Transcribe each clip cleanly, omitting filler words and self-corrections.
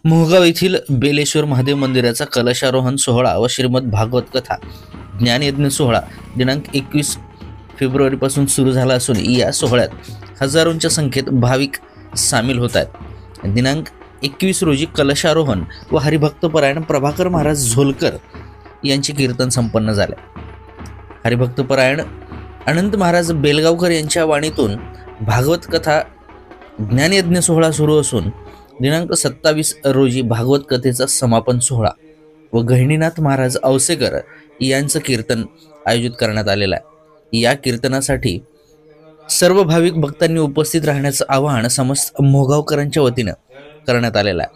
मोहगाव येथील बेलेश्वर महादेव मंदिराचा कलशारोहण सोहळा व श्रीमद भागवत कथा ज्ञानयज्ञ सोहळा दिनांक 21 फेब्रुवारीपासून सुरू झाला असून या सोहळ्यात हजारोंच्या संख्येत भाविक सामील होत आहेत। दिनांक 21 रोजी कलशारोहण व हरिभक्तपरायण प्रभाकर महाराज झोलकर यांचे कीर्तन संपन्न झाले। हरिभक्तपरायण अनंत महाराज बेलगावकर यांच्या वाणीतून भागवत कथा ज्ञानयज्ञ सोहळा सुरू असून दिनांक 27 रोजी भागवत कथेचा समापन सोहळा व गहिनीनाथ महाराज औसेकर यांचं कीर्तन आयोजित करण्यात आलेलं आहे। या कीर्तनासाठी सर्व भाविक भक्तांनी उपस्थित राहण्याचं आवाहन समस्त मोहगावकरांच्या वतीनं करण्यात आलेलं आहे।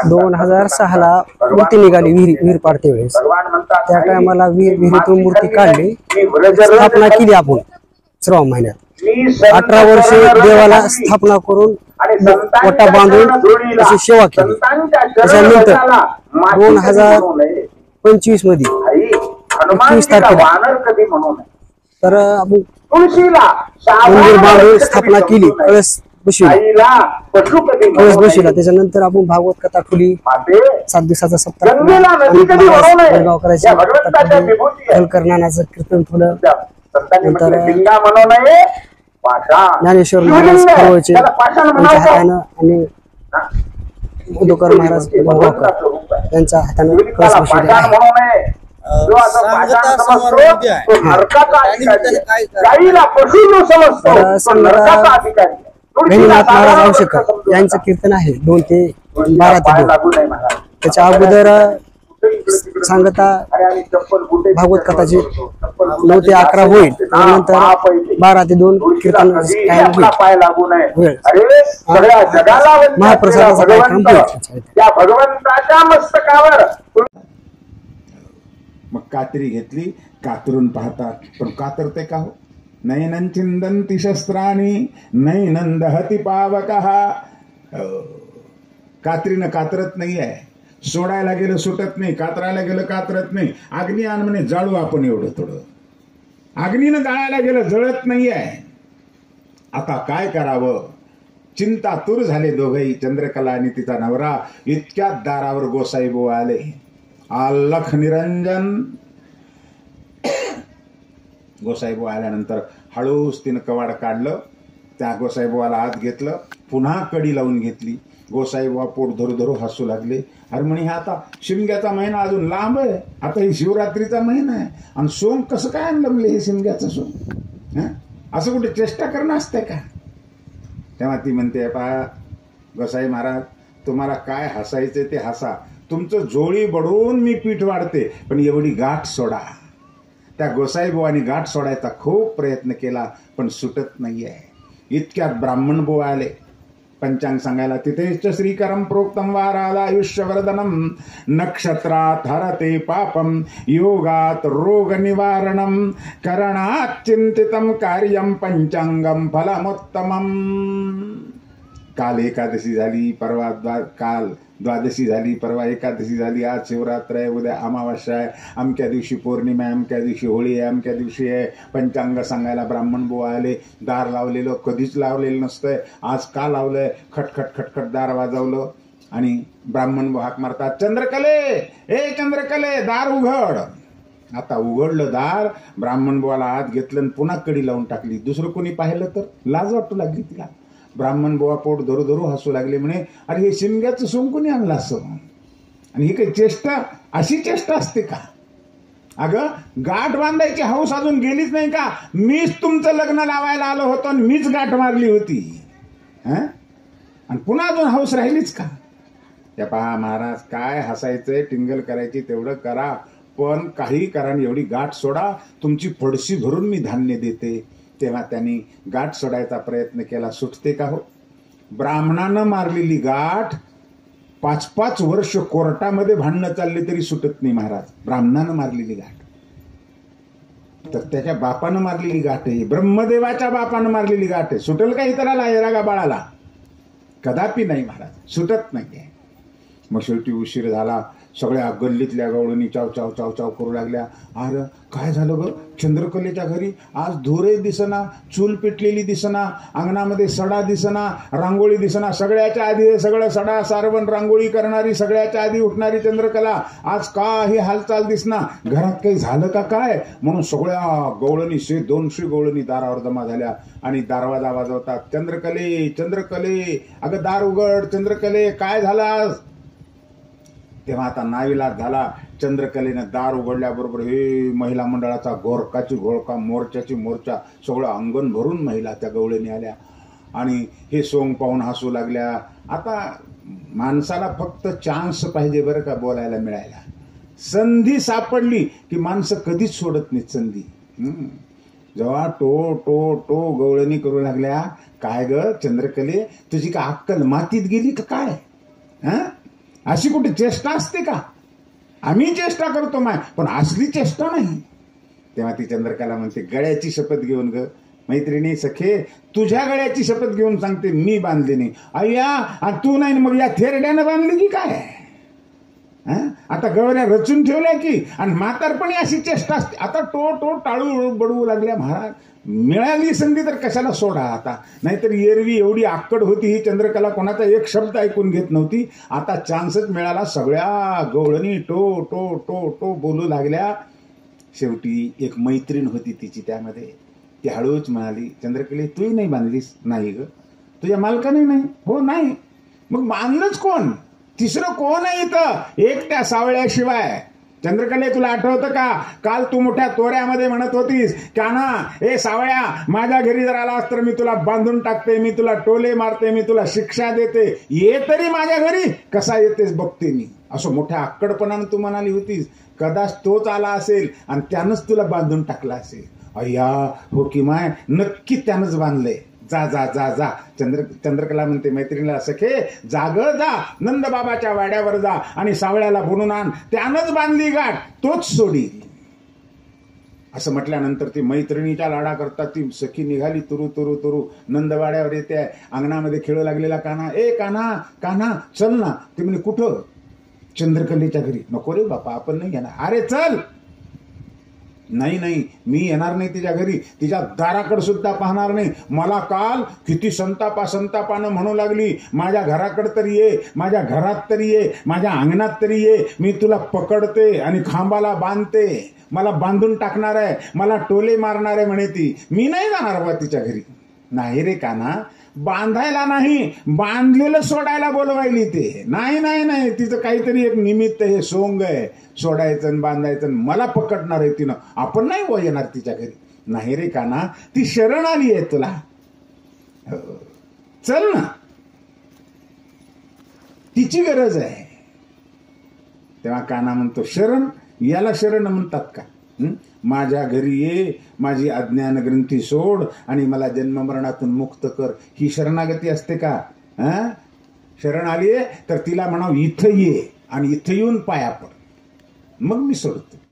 2006 ला मूर्ती निघाली विहीर पाडते वेळेस। त्या टायमाला विहिरीतून मूर्ती काढली, स्थापना केली आपण श्रावण महिन्यात। 18 वर्षे देवाला स्थापना करून वटा बांधून अशी सेवा केली। त्याच्यानंतर 2025 मध्ये 21 तारखेला तर आपण मंदिर बांधून स्थापना केली, कळस बसविला। त्याच्यानंतर आपण भागवत कथा खुली 7 दिवसाचा सप्ताह नानाचं कीर्तन ठेवलं। नंतर ज्ञानेश्वर महाराज त्यांच्या हातानं आणि मधुकर महाराज त्यांच्या हातानं कळस बसविला आहे। गहिनीनाथ महाराज औसेकर यांचं कीर्तन आहे 2 ते 12 ते 2। त्याच्या अगोदर सांगता भागवत कथाची 9 ते 11 होईल, त्यानंतर 12 ते 2 कीर्तन होईल। महाप्रसादाचा कार्यक्रम होईल। मग कात्री घेतली, कातरून पाहतात, पण कातरते का हो? नैनं चिंदन्ति शस्त्राणि नैनं दहति पावकः। कात्रीनं कातरत नाही आहे, सोडायला गेलं सुटत नाही, कातरायला गेलं कातरत नाही। अग्नी आण म्हणे जाळू आपण एवढं थोडं, अग्नीनं जाळायला गेलं जळत नाही आहे। आता काय करावं? चिंतातूर झाले दोघंही, चंद्रकला आणि तिचा नवरा। इतक्यात दारावर गोसाईबुवा आले। आलख निरंजन गोसाईबुवा आल्यानंतर हळूच तिनं कवाड काढलं, त्या गोसाईबुवाला आत घेतलं, पुन्हा कडी लावून घेतली। गोसाईबुवा पोट धरू धरू हसू लागले। अरे म्हणे आता शिमग्याचा महिना अजून लांब आहे, आता ही शिवरात्रीचा महिना आहे आणि सोंग कसं काय आणलं म्हणले हे शिमग्याचं सोंग? असं कुठे चेष्टा करणं असते का? तेव्हा ती म्हणते, पा गोसाई महाराज, तुम्हाला काय हसायचे ते हसा, तुमचं जोळी बडवून मी पीठ वाढते, पण एवढी गाठ सोडा। त्या गोसाईबुवानी गाठ सोडायचा खूप प्रयत्न केला, पण सुटत नाहीये। इतक्यात ब्राह्मण बुवा आले पंचांग सांगायला। तिथेच श्रीकरम प्रोक्तम वारादायुष्यवर्धनम नक्षत्रात हरते पापम योगात रोग निवारणम करणात चिंतितम कार्यम पंचांगम फलमुत्तमम। काल एकादशी झाली, परवा काल द्वादशी झाली, परवा एकादशी झाली, आज शिवरात्र आहे, उद्या अमावास्या आहे, अमक्या दिवशी पौर्णिमा आहे, अमक्या दिवशी होळी आहे, अमक्या दिवशी आहे पंचांग सांगायला ब्राह्मण बुवा आले. दार लावलेलं कधीच लावलेलं नसतंय, आज का लावलंय? खटखट खटखट दार वाजवलं आणि ब्राह्मण बुवा हाक मारतात, चंद्रकले, ए चंद्रकले, दार उघड. आता उघडलं दार, ब्राह्मण बुवाला आत घेतलं आणि पुन्हा कडी लावून टाकली. दुसरं कोणी पाहिलं तर लाज वाटू लागली तिला. ब्राह्मण बुवा पोट धरू धरू हसू लागले, म्हणे अरे हे शिमग्याचं सोंग कोणी आणलं असं? आणि ही काही चेष्टा, अशी चेष्टा असते का? अगं गाठ बांधायची हौस अजून गेलीच नाही का? मीच तुमचं लग्न लावायला आलो होतो आणि मीच गाठ मारली होती, आणि पुन्हा अजून हौस राहिलीच का? त्या पहा महाराज, काय हसायचंय, टिंगल करायची तेवढं करा, पण काही करा, एवढी गाठ सोडा, तुमची फडशी भरून मी धान्य देते. तेव्हा त्यांनी गाठ सोडायचा प्रयत्न केला. सुटते का हो? ब्राह्मणानं मारलेली गाठ 5-5 वर्ष कोर्टामध्ये भांडणं चालले तरी सुटत नाही महाराज. ब्राह्मणानं मारलेली गाठ, तर त्याच्या बापानं मारलेली गाठ आहे, ब्रह्मदेवाच्या बापानं मारलेली गाठ आहे. सुटेल का इतराला, येरागा बाळाला? कदापि नाही महाराज, सुटत नाहीये. मग शेवटी उशीर झाला. सगळ्या गल्लीतल्या गवळणी चाव चाव चाव चाव करू लागल्या. अरे काय झालं ग? चंद्रकलेच्या घरी आज धुरे दिसना, चूल पेटलेली दिसना, अंगणामध्ये सडा दिसना, रांगोळी दिसना. सगळ्याच्या आधी हे सगळं सडा सारवण रांगोळी करणारी, सगळ्याच्या आधी उठणारी चंद्रकला आज काही हालचाल दिसना. घरात काही झालं का काय? म्हणून सगळ्या गवळणी 100-200 गवळणी दारावर जमा झाल्या आणि दरवाजा वाजवतात, चंद्रकले, चंद्रकले, अगं दार उघड, चंद्रकले, काय झालं? तेव्हा आता नाविलाज झाला. चंद्रकलेनं दार उघडल्याबरोबर हे महिला मंडळाचा घोरकाची घोळका, मोर्चाची मोर्चा, सगळं अंगण भरून महिला त्या गवळणी आल्या आणि हे सोंग पाहून हसू लागल्या. आता माणसाला फक्त चान्स पाहिजे बरं का बोलायला मिळायला. संधी सापडली की माणसं कधीच सोडत नाहीत संधी. जेव्हा टो टो टो गवळणी करू लागल्या, काय ग चंद्रकले, तुझी का अक्कल मातीत गेली का काय? अशी कुठे चेष्टा असते का? आम्ही चेष्टा करतो माय, पण असली चेष्टा नाही. तेव्हा ती चंद्रकला म्हणते, गळ्याची शपथ घेऊन ग मैत्रिणी सखे, तुझ्या गळ्याची शपथ घेऊन सांगते, मी बांधली नाही. अय्या तू नाही, मग या थेरड्यानं बांधली की काय? आता गवळ्या रचून ठेवल्या की, आणि म्हातारपणी अशी चेष्टा असते. आता टो टो टाळू बडवू लागल्या. महाराज मिळाली संधी तर कशाला सोडा आता, नाहीतर एरवी एवढी आक्कड होती ही चंद्रकला, कोणाचा एक शब्द ऐकून घेत नव्हती. आता चान्सच मिळाला, सगळ्या गवळणी टो टो टो टो बोलू लागल्या. शेवटी एक मैत्रीण होती तिची त्यामध्ये, ती हळूच म्हणाली, चंद्रकले तूही नाही बांधलीस? नाही ग. तुझ्या मालकाने? नाही. हो नाही. मग बांधलंच कोण? तिसरं कोण आहे इथं? एक त्या सावळ्याशिवाय. चंद्रकले तुला आठवतं का, काल तू मोठ्या तोऱ्यामध्ये म्हणत होतीस, काना ए सावळ्या, माझ्या घरी जर आलास तर मी तुला बांधून टाकते, मी तुला टोले मारते, मी तुला शिक्षा देते, ये तरी माझ्या घरी, कसा येतेस बघते मी, असं मोठ्या आक्कडपणानं तू म्हणाली होतीस. कदाच तोच आला असेल आणि त्यानंच तुला बांधून टाकला असेल. अय्या हो की माय, नक्की त्यानंच बांधलंय. जा जा जा जा. चंद्रकला म्हणते मैत्रिणीला, सखे जाग जा, नंद बाबाच्या वाड्यावर जा आणि सावळ्याला बोलून आण, त्यानंच बांधली गाठ, तोच सोडी. असं म्हटल्यानंतर ती मैत्रिणीच्या लाडा करता ती सखी निघाली तुरु तुरु तुरु. नंदवाड्यावर येते, अंगणामध्ये खेळू लागलेला कान्हा, ए कान्हा कान्हा चल ना. ते म्हणे कुठं? चंद्रकलेच्या घरी. नको रे बापा, आपण नाही येणार. अरे चल. नाही नाही, मी येणार नाही तिच्या घरी, तिच्या दाराकडे सुद्धा पाहणार नाही. मला काल किती संतापानं म्हणू लागली, माझ्या घराकडे तरी ये, माझ्या घरात तरी ये, माझ्या अंगणात तरी ये, मी तुला पकडते आणि खांबाला बांधते, मला बांधून टाकणार आहे, मला टोले मारणार आहे म्हणे ती. मी नाही जाणार बा तिच्या घरी. नाही रे कान्हा, बांधायला नाही, बांधलेलं सोडायला बोलवायली ते. नाही नाही नाही, तिचं काहीतरी एक निमित्त, हे सोंग आहे, सोडायचं आणि बांधायचं, मला पकडणार आहे तिनं, आपण नाही हो येणार तिच्या घरी. नाही रे कान्हा, ती शरण आली आहे तुला, चल ना, तिची गरज आहे. तेव्हा कान्हा म्हणतो, शरण? याला शरण म्हणतात का? माझ्या घरी ये, माझी अज्ञान ग्रंथी सोड आणि मला जन्ममरणातून मुक्त कर, ही शरणागती असते का? शरण आलीये तर तिला म्हणावं इथं ये आणि इथं येऊन पाया पड, मग मी सोडतो.